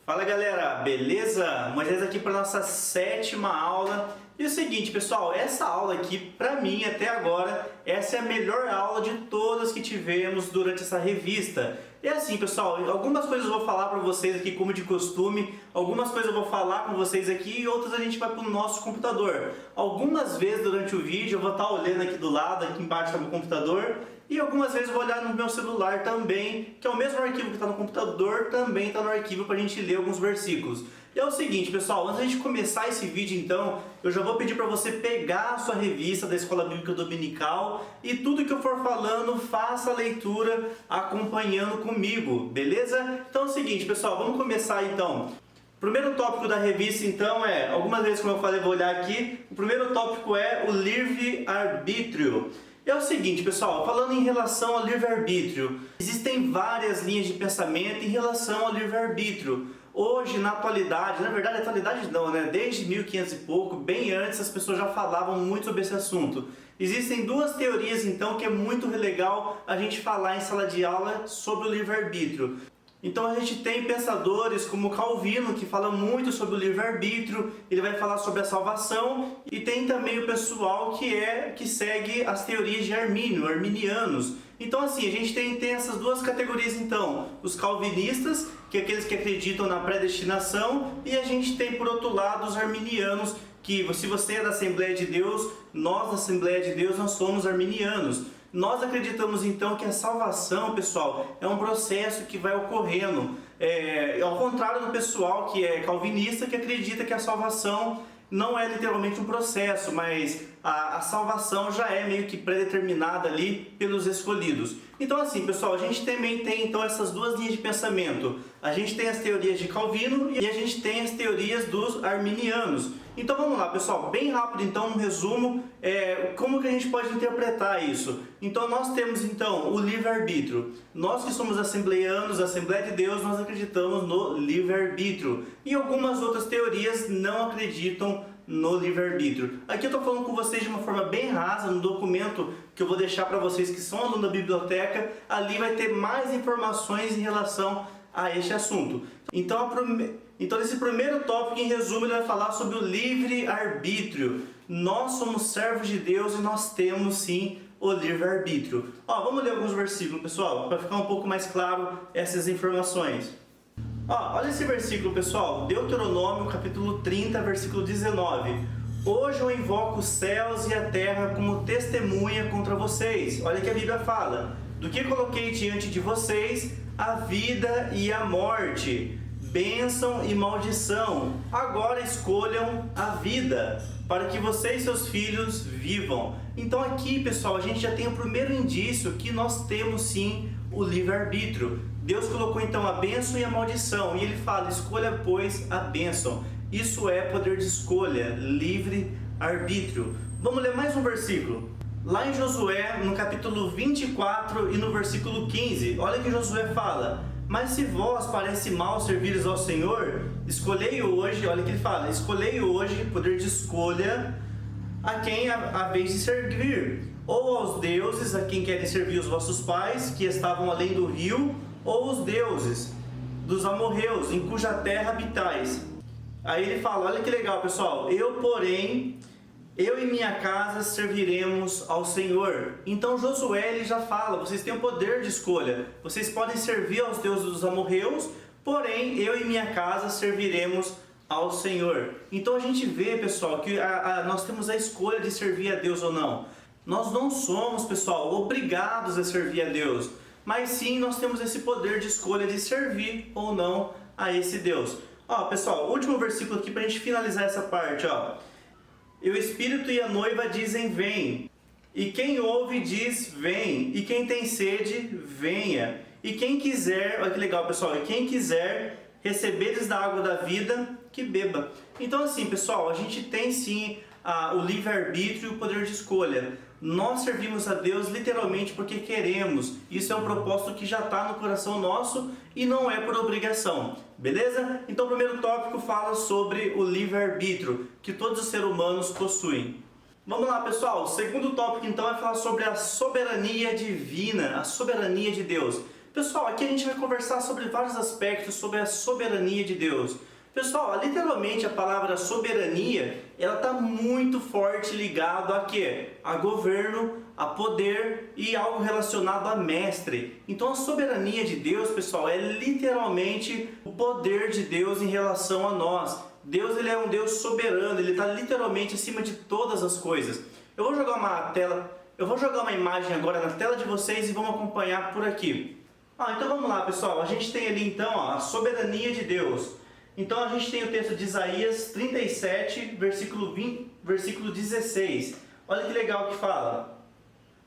Fala galera, beleza? Moisés aqui para nossa sétima aula. E é o seguinte pessoal, essa aula aqui para mim até agora, essa é a melhor aula de todas que tivemos durante essa revista. E assim pessoal, algumas coisas eu vou falar para vocês aqui como de costume, algumas coisas eu vou falar com vocês aqui e outras a gente vai para o nosso computador. Algumas vezes durante o vídeo eu vou estar olhando aqui do lado, aqui embaixo está o meu computador, e algumas vezes eu vou olhar no meu celular também, que é o mesmo arquivo que está no computador, também está no arquivo para a gente ler alguns versículos. E é o seguinte pessoal, antes de começar esse vídeo então, eu já vou pedir para você pegar a sua revista da Escola Bíblica Dominical e tudo que eu for falando, faça a leitura acompanhando comigo, beleza? Então é o seguinte pessoal, vamos começar então. O primeiro tópico da revista então é, algumas vezes como eu falei, vou olhar aqui, o primeiro tópico é o livre-arbítrio. É o seguinte pessoal, falando em relação ao livre-arbítrio, existem várias linhas de pensamento em relação ao livre-arbítrio. Hoje, na atualidade, na verdade, atualidade não, né? Desde 1500 e pouco, bem antes, as pessoas já falavam muito sobre esse assunto. Existem duas teorias, então, que é muito legal a gente falar em sala de aula sobre o livre-arbítrio. Então a gente tem pensadores como Calvino, que fala muito sobre o livre-arbítrio, ele vai falar sobre a salvação, e tem também o pessoal que segue as teorias de Armínio, arminianos. Então assim, a gente tem essas duas categorias então, os calvinistas, que é aqueles que acreditam na predestinação, e a gente tem por outro lado os arminianos, que se você é da Assembleia de Deus, nós da Assembleia de Deus, nós somos arminianos. Nós acreditamos então que a salvação, pessoal, é um processo que vai ocorrendo. Ao contrário do pessoal que é calvinista, que acredita que a salvação não é literalmente um processo, mas a salvação já é meio que predeterminada ali pelos escolhidos. Então assim, pessoal, a gente também tem então essas duas linhas de pensamento. A gente tem as teorias de Calvino e a gente tem as teorias dos arminianos. Então vamos lá, pessoal, bem rápido então um resumo, como que a gente pode interpretar isso. Então nós temos então o livre-arbítrio. Nós que somos assembleianos, Assembleia de Deus, nós acreditamos no livre-arbítrio. E algumas outras teorias não acreditam no livre-arbítrio. Aqui eu estou falando com vocês de uma forma bem rasa, no documento que eu vou deixar para vocês que são alunos da biblioteca, ali vai ter mais informações em relação a este assunto. Então nesse primeiro tópico, em resumo, ele vai falar sobre o livre-arbítrio. Nós somos servos de Deus e nós temos sim o livre-arbítrio. Vamos ler alguns versículos, pessoal, para ficar um pouco mais claro essas informações. Olha esse versículo, pessoal, Deuteronômio capítulo 30, versículo 19. Hoje eu invoco os céus e a terra como testemunha contra vocês. Olha que a Bíblia fala. Do que coloquei diante de vocês a vida e a morte, bênção e maldição. Agora escolham a vida, para que vocês e seus filhos vivam. Então aqui, pessoal, a gente já tem o primeiro indício que nós temos sim o livre-arbítrio. Deus colocou então a bênção e a maldição, e ele fala, escolha pois a bênção. Isso é poder de escolha, livre-arbítrio. Vamos ler mais um versículo. Lá em Josué, no capítulo 24 e no versículo 15, olha que Josué fala, mas se vós parece mal servires ao Senhor, escolhei hoje, olha que ele fala, escolhei hoje, poder de escolha, a quem a vez de servir, ou aos deuses a quem querem servir os vossos pais, que estavam além do rio, ou os deuses dos amorreus, em cuja terra habitais. Aí ele fala, olha que legal pessoal, eu e minha casa serviremos ao Senhor. Então Josué ele já fala, vocês têm o poder de escolha. Vocês podem servir aos deuses dos amorreus, porém eu e minha casa serviremos ao Senhor. Então a gente vê, pessoal, que nós temos a escolha de servir a Deus ou não. Nós não somos, pessoal, obrigados a servir a Deus, mas sim nós temos esse poder de escolha de servir ou não a esse Deus. Pessoal, último versículo aqui para a gente finalizar essa parte, E o Espírito e a noiva dizem, vem. E quem ouve diz, vem. E quem tem sede, venha. E quem quiser, olha que legal pessoal, e quem quiser receberes da água da vida, que beba. Então assim pessoal, a gente tem sim o livre-arbítrio e o poder de escolha. Nós servimos a Deus literalmente porque queremos. Isso é um propósito que já está no coração nosso e não é por obrigação. Beleza? Então o primeiro tópico fala sobre o livre-arbítrio que todos os seres humanos possuem. Vamos lá pessoal, o segundo tópico então vai falar sobre a soberania divina, a soberania de Deus. Pessoal, aqui a gente vai conversar sobre vários aspectos sobre a soberania de Deus. Pessoal, literalmente a palavra soberania, ela está muito forte ligado a quê? A governo, a poder e algo relacionado a mestre. Então a soberania de Deus, pessoal, é literalmente o poder de Deus em relação a nós. Deus, ele é um Deus soberano, ele está literalmente acima de todas as coisas. Eu vou jogar uma imagem agora na tela de vocês e vamos acompanhar por aqui. Então vamos lá, pessoal. A gente tem ali então a soberania de Deus. Então a gente tem o texto de Isaías 37, versículo 16. Olha que legal que fala: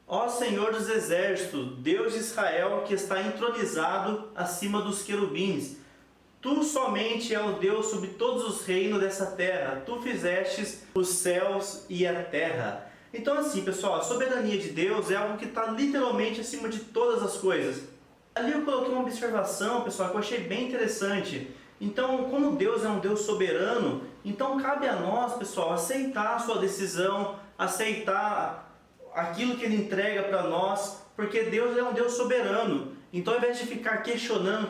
Ó Senhor dos exércitos, Deus de Israel, que está entronizado acima dos querubins. Tu somente é o Deus sobre todos os reinos dessa terra. Tu fizestes os céus e a terra. Então assim, pessoal, a soberania de Deus é algo que está literalmente acima de todas as coisas. Ali eu coloquei uma observação, pessoal, que eu achei bem interessante. Então, como Deus é um Deus soberano, então cabe a nós, pessoal, aceitar a sua decisão, aceitar aquilo que Ele entrega para nós, porque Deus é um Deus soberano. Então, ao invés de ficar questionando,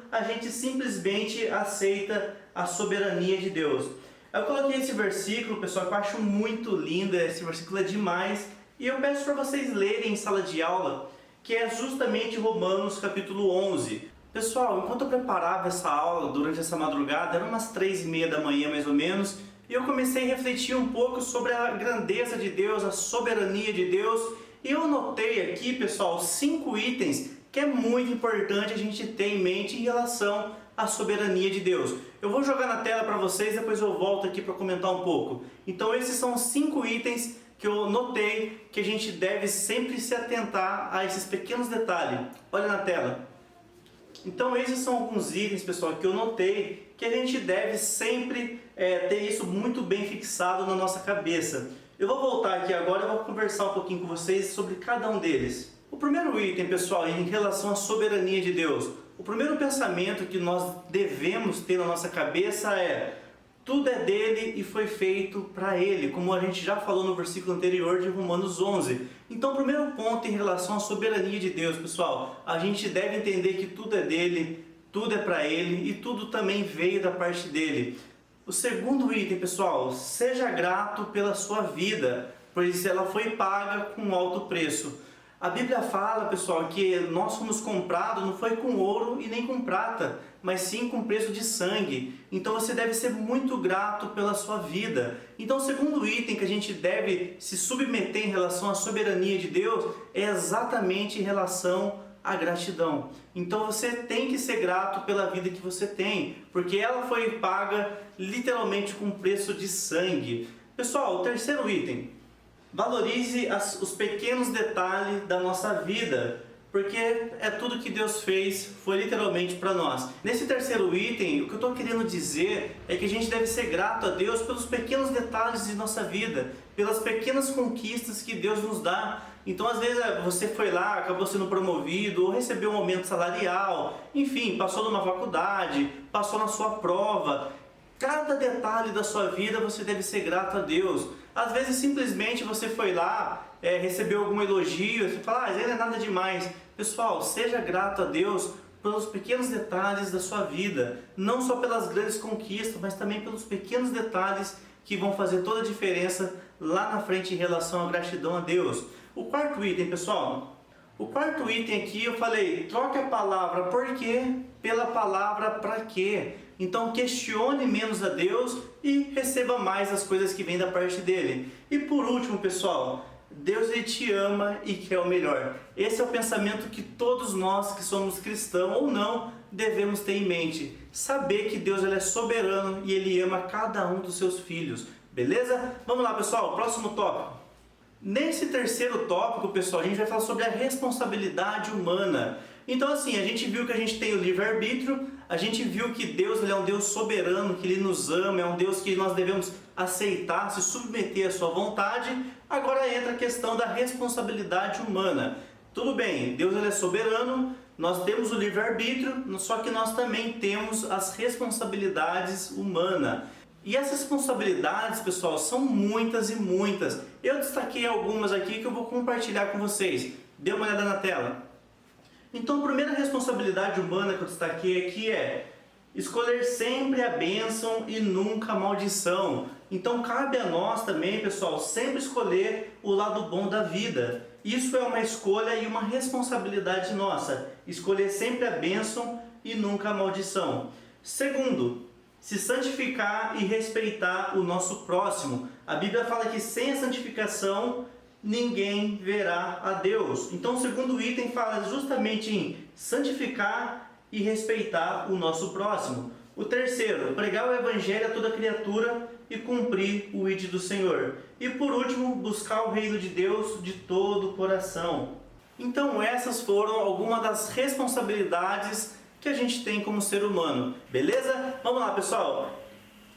a gente simplesmente aceita a soberania de Deus. Eu coloquei esse versículo, pessoal, que eu acho muito lindo, esse versículo é demais, e eu peço para vocês lerem em sala de aula, que é justamente Romanos capítulo 11. Pessoal, enquanto eu preparava essa aula durante essa madrugada, eram umas 3:30 da manhã mais ou menos, e eu comecei a refletir um pouco sobre a grandeza de Deus, a soberania de Deus, e eu anotei aqui, pessoal, 5 itens que é muito importante a gente ter em mente em relação à soberania de Deus. Eu vou jogar na tela para vocês, depois eu volto aqui para comentar um pouco. Então esses são 5 itens que eu notei que a gente deve sempre se atentar a esses pequenos detalhes. Olha na tela. Então esses são alguns itens, pessoal, que eu notei que a gente deve sempre ter isso muito bem fixado na nossa cabeça. Eu vou voltar aqui agora e vou conversar um pouquinho com vocês sobre cada um deles. O primeiro item, pessoal, em relação à soberania de Deus. O primeiro pensamento que nós devemos ter na nossa cabeça é: tudo é dele e foi feito para ele, como a gente já falou no versículo anterior de Romanos 11. Então, o primeiro ponto em relação à soberania de Deus, pessoal, a gente deve entender que tudo é dele, tudo é para ele e tudo também veio da parte dele. O segundo item, pessoal, seja grato pela sua vida, pois ela foi paga com um alto preço. A Bíblia fala, pessoal, que nós fomos comprados não foi com ouro e nem com prata, mas sim com preço de sangue. Então você deve ser muito grato pela sua vida. Então o segundo item que a gente deve se submeter em relação à soberania de Deus é exatamente em relação à gratidão. Então você tem que ser grato pela vida que você tem, porque ela foi paga literalmente com preço de sangue. Pessoal, o terceiro item: valorize os pequenos detalhes da nossa vida, porque é tudo que Deus fez, foi literalmente para nós. Nesse terceiro item, o que eu estou querendo dizer é que a gente deve ser grato a Deus pelos pequenos detalhes de nossa vida, pelas pequenas conquistas que Deus nos dá. Então, às vezes, você foi lá, acabou sendo promovido, ou recebeu um aumento salarial, enfim, passou numa faculdade, passou na sua prova. Cada detalhe da sua vida você deve ser grato a Deus. Às vezes simplesmente você foi lá, recebeu algum elogio, você fala, isso não é nada demais. Pessoal, seja grato a Deus pelos pequenos detalhes da sua vida. Não só pelas grandes conquistas, mas também pelos pequenos detalhes que vão fazer toda a diferença lá na frente em relação à gratidão a Deus. O quarto item, pessoal. O quarto item aqui eu falei, troque a palavra por quê pela palavra para quê. Então questione menos a Deus e receba mais as coisas que vêm da parte dele. E por último, pessoal, Deus ele te ama e quer o melhor. Esse é o pensamento que todos nós que somos cristãos ou não devemos ter em mente. Saber que Deus ele é soberano e ele ama cada um dos seus filhos. Beleza? Vamos lá, pessoal, próximo tópico. Nesse terceiro tópico, pessoal, a gente vai falar sobre a responsabilidade humana. Então assim, a gente viu que a gente tem o livre-arbítrio, a gente viu que Deus ele é um Deus soberano, que Ele nos ama, é um Deus que nós devemos aceitar, se submeter à sua vontade. Agora entra a questão da responsabilidade humana. Tudo bem, Deus ele é soberano, nós temos o livre-arbítrio, só que nós também temos as responsabilidades humanas. E essas responsabilidades, pessoal, são muitas e muitas. Eu destaquei algumas aqui que eu vou compartilhar com vocês. Dê uma olhada na tela. Então a primeira responsabilidade humana que eu destaquei aqui é escolher sempre a bênção e nunca a maldição. Então cabe a nós também, pessoal, sempre escolher o lado bom da vida. Isso é uma escolha e uma responsabilidade nossa. Escolher sempre a bênção e nunca a maldição. Segundo, se santificar e respeitar o nosso próximo. A Bíblia fala que sem a santificação ninguém verá a Deus. Então o segundo item fala justamente em santificar e respeitar o nosso próximo. O terceiro, pregar o evangelho a toda criatura e cumprir o ID do Senhor. E por último, buscar o reino de Deus de todo o coração. Então essas foram algumas das responsabilidades que a gente tem como ser humano. Beleza? Vamos lá, pessoal.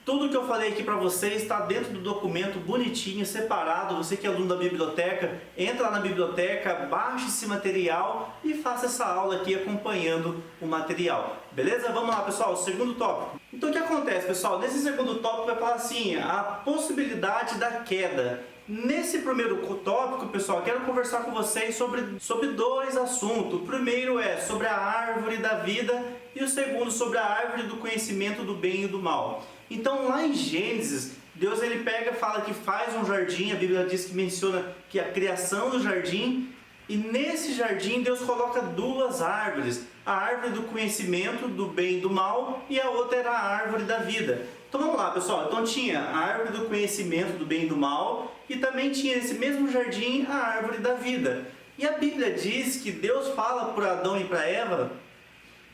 Tudo que eu falei aqui para vocês está dentro do documento bonitinho, separado. Você que é aluno da biblioteca, entra lá na biblioteca, baixe esse material e faça essa aula aqui acompanhando o material. Beleza? Vamos lá, pessoal, segundo tópico. Então o que acontece, pessoal? Nesse segundo tópico vai falar assim, a possibilidade da queda. Nesse primeiro tópico, pessoal, eu quero conversar com vocês sobre dois assuntos. O primeiro é sobre a árvore da vida e o segundo sobre a árvore do conhecimento do bem e do mal. Então lá em Gênesis, Deus ele pega e fala que faz um jardim, a Bíblia diz que menciona que a criação do jardim, e nesse jardim Deus coloca duas árvores, a árvore do conhecimento do bem e do mal e a outra era a árvore da vida. Então vamos lá, pessoal, então tinha a árvore do conhecimento do bem e do mal e também tinha nesse mesmo jardim a árvore da vida. E a Bíblia diz que Deus fala para Adão e para Eva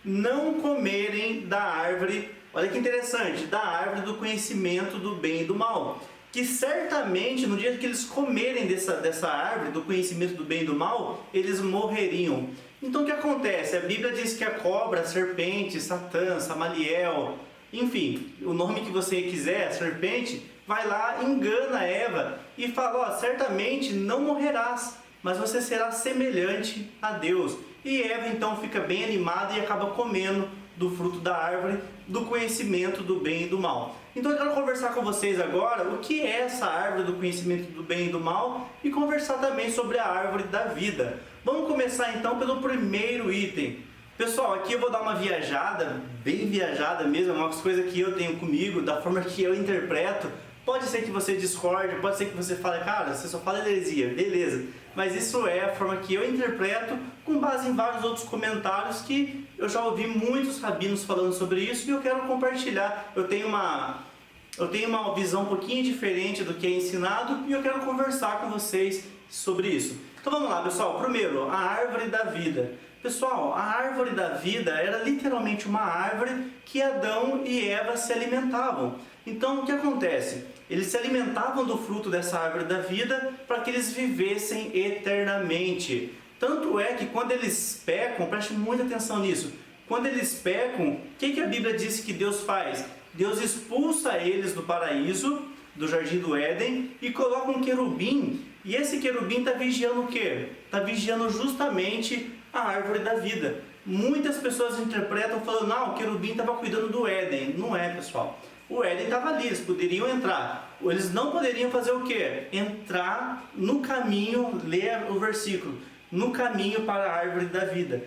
não comerem da árvore, olha que interessante, da árvore do conhecimento do bem e do mal. Que certamente no dia que eles comerem dessa árvore do conhecimento do bem e do mal, eles morreriam. Então o que acontece? A Bíblia diz que a cobra, a serpente, Satã, Samaliel, enfim, o nome que você quiser, a serpente, vai lá, engana Eva e fala, certamente não morrerás, mas você será semelhante a Deus. E Eva então fica bem animada e acaba comendo do fruto da árvore do conhecimento do bem e do mal. Então eu quero conversar com vocês agora o que é essa árvore do conhecimento do bem e do mal e conversar também sobre a árvore da vida. Vamos começar então pelo primeiro item. Pessoal, aqui eu vou dar uma viajada, bem viajada mesmo, é uma coisa que eu tenho comigo, da forma que eu interpreto. Pode ser que você discorde, pode ser que você fale, cara, você só fala heresia, beleza. Mas isso é a forma que eu interpreto, com base em vários outros comentários que eu já ouvi muitos rabinos falando sobre isso e eu quero compartilhar. Eu tenho uma visão um pouquinho diferente do que é ensinado e eu quero conversar com vocês sobre isso. Então vamos lá, pessoal. Primeiro, a árvore da vida. Pessoal, a árvore da vida era literalmente uma árvore que Adão e Eva se alimentavam. Então o que acontece? Eles se alimentavam do fruto dessa árvore da vida para que eles vivessem eternamente. Tanto é que quando eles pecam, preste muita atenção nisso, quando eles pecam, o que a Bíblia diz que Deus faz? Deus expulsa eles do paraíso, do jardim do Éden, e coloca um querubim, e esse querubim está vigiando o quê? Está vigiando justamente a árvore da vida. Muitas pessoas interpretam falando, não, o querubim estava cuidando do Éden. Não é, pessoal. O Éden estava ali, eles poderiam entrar. Eles não poderiam fazer o quê? Entrar no caminho, ler o versículo, no caminho para a árvore da vida.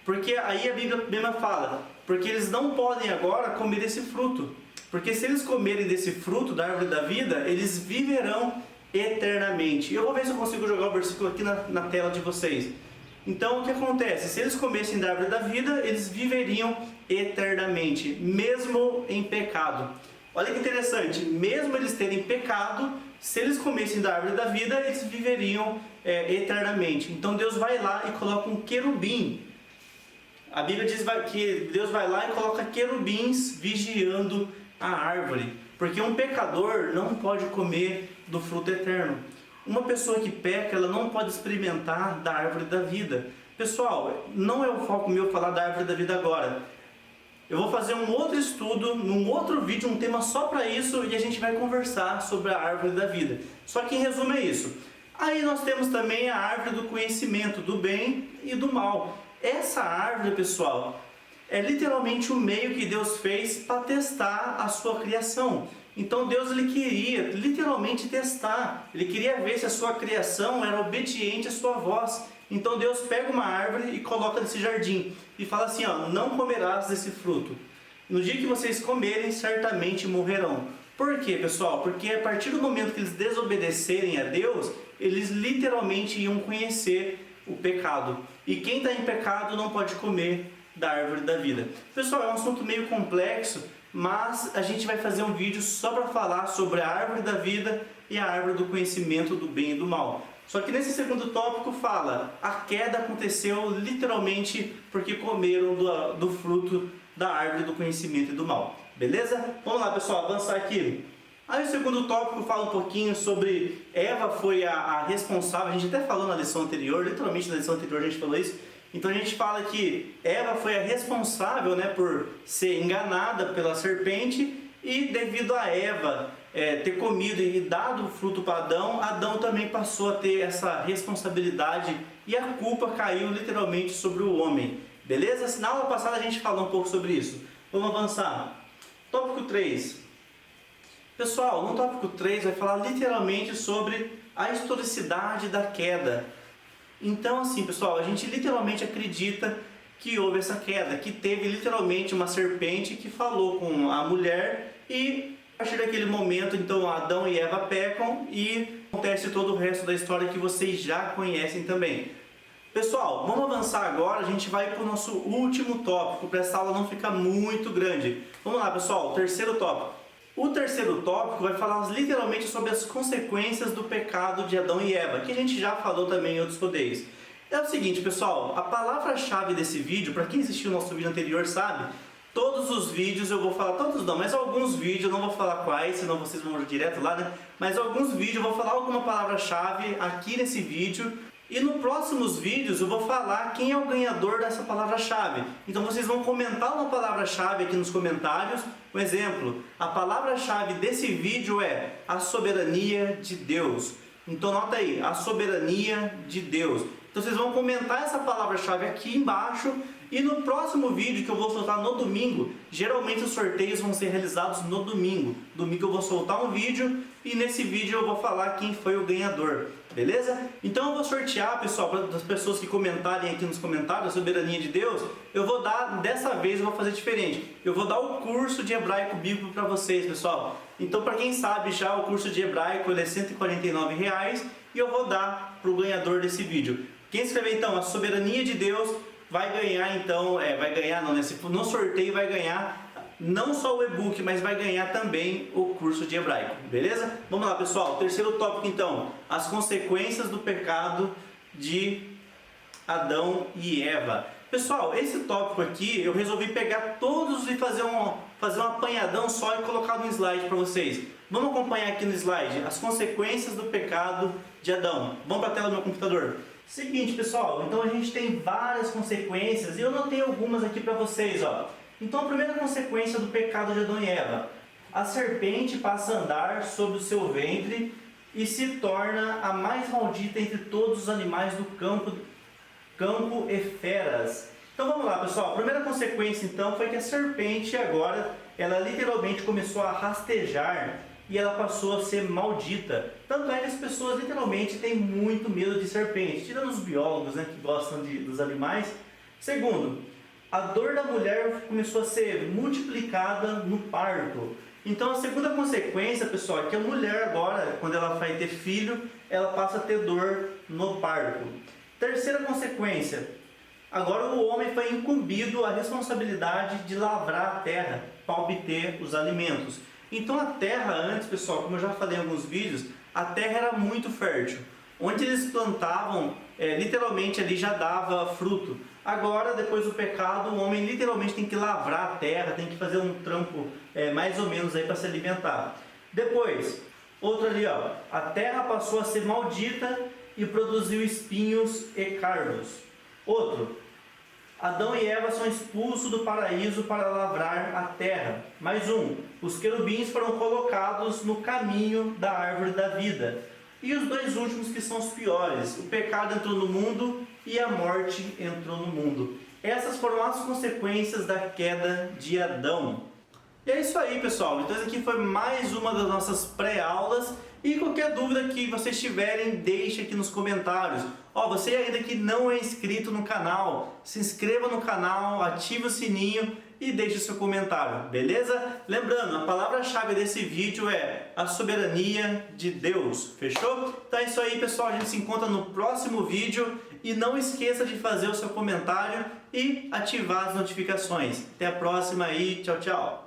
Porque aí a Bíblia mesma fala, porque eles não podem agora comer desse fruto. Porque se eles comerem desse fruto da árvore da vida, eles viverão eternamente. Eu vou ver se eu consigo jogar o versículo aqui na tela de vocês. Então o que acontece? Se eles comessem da árvore da vida, eles viveriam eternamente, mesmo em pecado. Olha que interessante, mesmo eles terem pecado, se eles comessem da árvore da vida, eles viveriam eternamente. Então Deus vai lá e coloca um querubim. A Bíblia diz que Deus vai lá e coloca querubins vigiando a árvore. Porque um pecador não pode comer do fruto eterno. Uma pessoa que peca, ela não pode experimentar da árvore da vida. Pessoal, não é o foco meu falar da árvore da vida agora. Eu vou fazer um outro estudo, num outro vídeo, um tema só para isso, e a gente vai conversar sobre a árvore da vida. Só que em resumo é isso. Aí nós temos também a árvore do conhecimento do bem e do mal. Essa árvore, pessoal, é literalmente o meio que Deus fez para testar a sua criação. Então Deus ele queria literalmente testar, ele queria ver se a sua criação era obediente à sua voz. Então Deus pega uma árvore e coloca nesse jardim e fala assim, ó, não comerás desse fruto. No dia que vocês comerem, certamente morrerão. Por quê, pessoal? Porque a partir do momento que eles desobedecerem a Deus, eles literalmente iam conhecer o pecado. E quem está em pecado não pode comer da árvore da vida. Pessoal, é um assunto meio complexo, mas a gente vai fazer um vídeo só para falar sobre a árvore da vida e a árvore do conhecimento do bem e do mal. Só que nesse segundo tópico fala, a queda aconteceu literalmente porque comeram do fruto da árvore do conhecimento e do mal. Beleza? Vamos lá, pessoal, avançar aqui. Aí o segundo tópico fala um pouquinho sobre Eva foi a responsável, a gente até falou na lição anterior, literalmente na lição anterior a gente falou isso. Então a gente fala que Eva foi a responsável, né, por ser enganada pela serpente e devido a Eva ter comido e dado o fruto para Adão, Adão também passou a ter essa responsabilidade e a culpa caiu literalmente sobre o homem. Beleza? Na aula passada a gente falou um pouco sobre isso. Vamos avançar. Tópico 3. Pessoal, no tópico 3 vai falar literalmente sobre a historicidade da queda. Então assim, pessoal, a gente literalmente acredita que houve essa queda, que teve literalmente uma serpente que falou com a mulher e a partir daquele momento, então, Adão e Eva pecam e acontece todo o resto da história que vocês já conhecem também. Pessoal, vamos avançar agora, a gente vai para o nosso último tópico, para essa aula não ficar muito grande. Vamos lá, pessoal, terceiro tópico. O terceiro tópico vai falar literalmente sobre as consequências do pecado de Adão e Eva, que a gente já falou também em outros rodeios. É o seguinte, pessoal, a palavra-chave desse vídeo, para quem assistiu o nosso vídeo anterior sabe, todos os vídeos eu vou falar, todos não, mas alguns vídeos, eu não vou falar quais, senão vocês vão direto lá, né? Mas alguns vídeos eu vou falar alguma palavra-chave aqui nesse vídeo. E nos próximos vídeos eu vou falar quem é o ganhador dessa palavra-chave. Então vocês vão comentar uma palavra-chave aqui nos comentários. Um exemplo, a palavra-chave desse vídeo é a soberania de Deus. Então nota aí, a soberania de Deus. Então vocês vão comentar essa palavra-chave aqui embaixo. E no próximo vídeo que eu vou soltar no domingo, geralmente os sorteios vão ser realizados no domingo. Domingo eu vou soltar um vídeo e nesse vídeo eu vou falar quem foi o ganhador. Beleza? Então eu vou sortear, pessoal, para as pessoas que comentarem aqui nos comentários a soberania de Deus, eu vou dar, dessa vez eu vou fazer diferente. Eu vou dar o curso de hebraico bíblico para vocês, pessoal. Então para quem sabe já, o curso de hebraico ele é R$ 149 e eu vou dar para o ganhador desse vídeo. Quem escrever então a soberania de Deus vai ganhar então, no sorteio vai ganhar não só o e-book, mas vai ganhar também o curso de hebraico, beleza? Vamos lá, pessoal, terceiro tópico então, as consequências do pecado de Adão e Eva. Pessoal, esse tópico aqui eu resolvi pegar todos e fazer um apanhadão só e colocar no slide para vocês. Vamos acompanhar aqui no slide as consequências do pecado de Adão. Vamos para a tela do meu computador. Seguinte, pessoal, então a gente tem várias consequências e eu notei algumas aqui para vocês, ó. Então a primeira consequência do pecado de Adão e Eva, a serpente passa a andar sobre o seu ventre e se torna a mais maldita entre todos os animais do campo e feras. Então vamos lá, pessoal, a primeira consequência então foi que a serpente agora, ela literalmente começou a rastejar e ela passou a ser maldita. Tanto é que as pessoas literalmente têm muito medo de serpente, tirando os biólogos, né, que gostam dos animais. Segundo, a dor da mulher começou a ser multiplicada no parto. Então a segunda consequência, pessoal, é que a mulher agora, quando ela vai ter filho, ela passa a ter dor no parto. Terceira consequência, agora o homem foi incumbido a responsabilidade de lavrar a terra para obter os alimentos. Então a terra antes, pessoal, como eu já falei em alguns vídeos, a terra era muito fértil. Onde eles plantavam, literalmente ali já dava fruto. Agora, depois do pecado, o homem literalmente tem que lavrar a terra, tem que fazer um trampo mais ou menos aí para se alimentar. Depois, outro ali, ó, a terra passou a ser maldita e produziu espinhos e cardos. Outro, Adão e Eva são expulsos do paraíso para lavrar a terra. Mais um, os querubins foram colocados no caminho da árvore da vida. E os dois últimos que são os piores, o pecado entrou no mundo e a morte entrou no mundo. Essas foram as consequências da queda de Adão. E é isso aí, pessoal. Então, essa aqui foi mais uma das nossas pré-aulas. E qualquer dúvida que vocês tiverem, deixe aqui nos comentários. Ó, você ainda que não é inscrito no canal, se inscreva no canal, ative o sininho e deixe seu comentário, beleza? Lembrando, a palavra-chave desse vídeo é a soberania de Deus, fechou? Então é isso aí, pessoal. A gente se encontra no próximo vídeo. E não esqueça de fazer o seu comentário e ativar as notificações. Até a próxima e tchau, tchau!